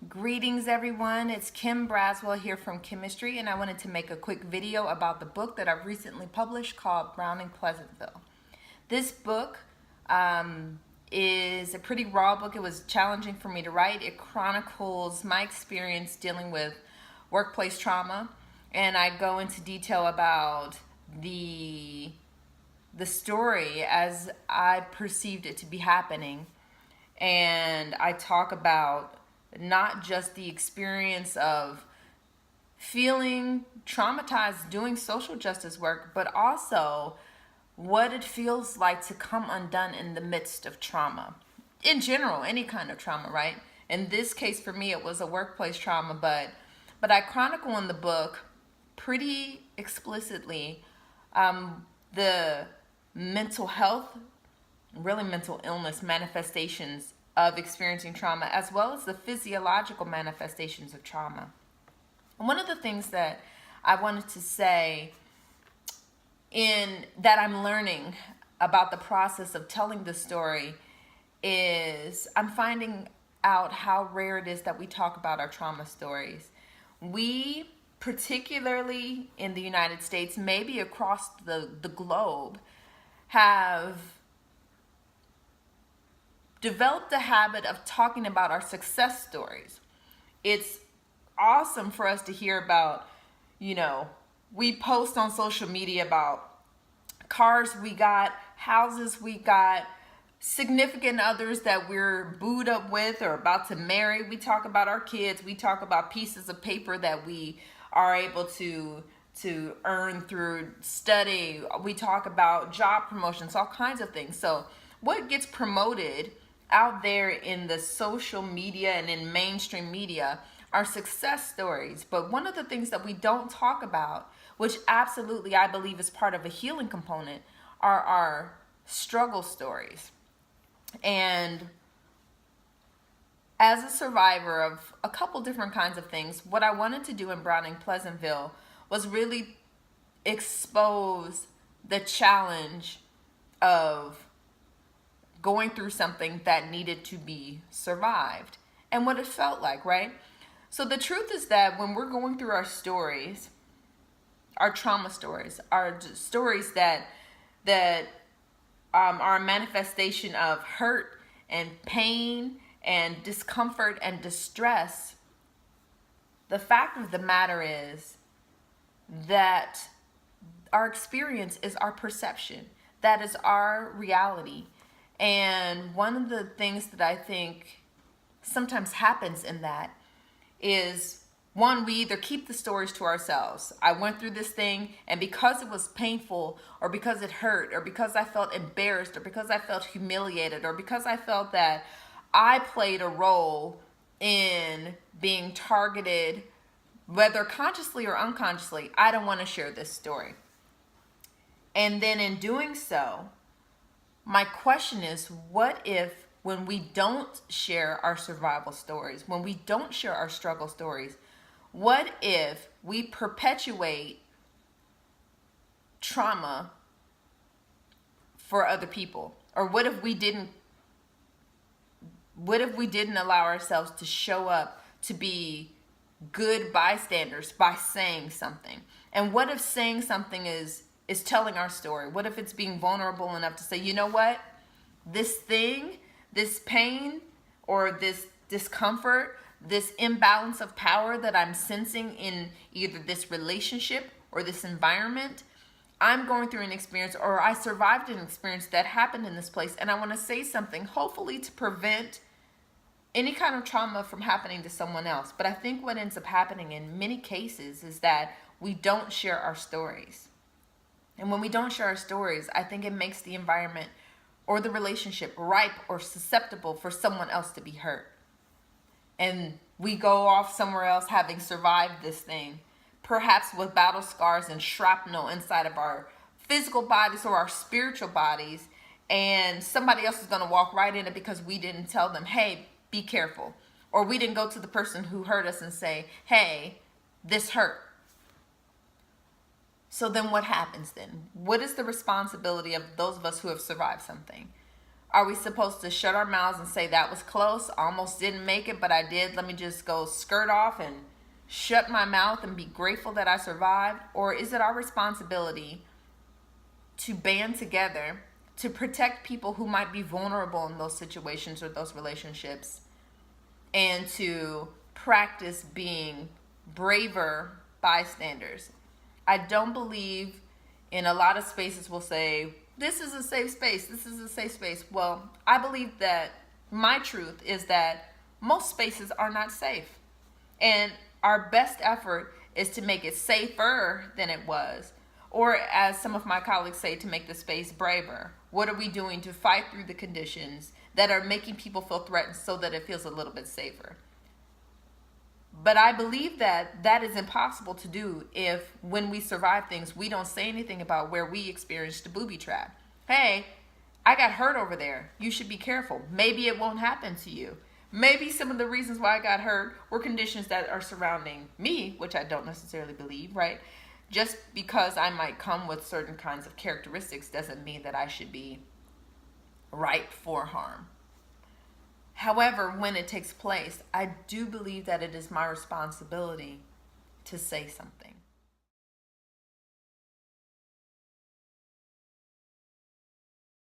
Greetings everyone, it's Kim Braswell here from Chemistry, and I wanted to make a quick video about the book that I've recently published called Browning Pleasantville. This book is a pretty raw book. It was challenging for me to write. It chronicles my experience dealing with workplace trauma, and I go into detail about the story as I perceived it to be happening, and I talk about not just the experience of feeling traumatized doing social justice work, but also what it feels like to come undone in the midst of trauma. In general, any kind of trauma, right? In this case, for me, it was a workplace trauma, but I chronicle in the book pretty explicitly the mental health, really mental illness manifestations of experiencing trauma, as well as the physiological manifestations of trauma. And one of the things that I wanted to say in that I'm learning about the process of telling the story is I'm finding out how rare it is that we talk about our trauma stories. We, particularly in the United States, maybe across the globe, have developed a habit of talking about our success stories. It's awesome for us to hear about, we post on social media about cars we got, houses we got, significant others that we're booed up with or about to marry. We talk about our kids. We talk about pieces of paper that we are able to earn through study. We talk about job promotions, all kinds of things. So what gets promoted out there in the social media and in mainstream media are success stories. But one of the things that we don't talk about, which absolutely I believe is part of a healing component, are our struggle stories. And as a survivor of a couple different kinds of things, what I wanted to do in Browning Pleasantville was really expose the challenge of going through something that needed to be survived and what it felt like, right? So the truth is that when we're going through our stories, our trauma stories, our stories that are a manifestation of hurt and pain and discomfort and distress, the fact of the matter is that our experience is our perception. That is our reality. And one of the things that I think sometimes happens in that is, one, we either keep the stories to ourselves. I went through this thing, and because it was painful, or because it hurt, or because I felt embarrassed, or because I felt humiliated, or because I felt that I played a role in being targeted, whether consciously or unconsciously, I don't want to share this story. And then in doing so, my question is, what if when we don't share our survival stories, when we don't share our struggle stories, what if we perpetuate trauma for other people? Or what if we didn't allow ourselves to show up to be good bystanders by saying something? And what if saying something is telling our story? What if it's being vulnerable enough to say, you know what, this thing, this pain, or this discomfort, this imbalance of power that I'm sensing in either this relationship or this environment, I'm going through an experience, or I survived an experience that happened in this place, and I want to say something, hopefully to prevent any kind of trauma from happening to someone else. But I think what ends up happening in many cases is that we don't share our stories. And when we don't share our stories, I think it makes the environment or the relationship ripe or susceptible for someone else to be hurt. And we go off somewhere else having survived this thing, perhaps with battle scars and shrapnel inside of our physical bodies or our spiritual bodies, and somebody else is going to walk right in it because we didn't tell them, hey, be careful. Or we didn't go to the person who hurt us and say, hey, this hurt. So then what happens then? What is the responsibility of those of us who have survived something? Are we supposed to shut our mouths and say that was close, almost didn't make it, but I did, let me just go skirt off and shut my mouth and be grateful that I survived? Or is it our responsibility to band together to protect people who might be vulnerable in those situations or those relationships, and to practice being braver bystanders? I don't believe in a lot of spaces will say, this is a safe space, this is a safe space. Well, I believe that my truth is that most spaces are not safe. And our best effort is to make it safer than it was. Or as some of my colleagues say, to make the space braver. What are we doing to fight through the conditions that are making people feel threatened so that it feels a little bit safer? But I believe that that is impossible to do if, when we survive things, we don't say anything about where we experienced a booby trap. Hey, I got hurt over there. You should be careful. Maybe it won't happen to you. Maybe some of the reasons why I got hurt were conditions that are surrounding me, which I don't necessarily believe, right? Just because I might come with certain kinds of characteristics doesn't mean that I should be ripe for harm. However, when it takes place, I do believe that it is my responsibility to say something.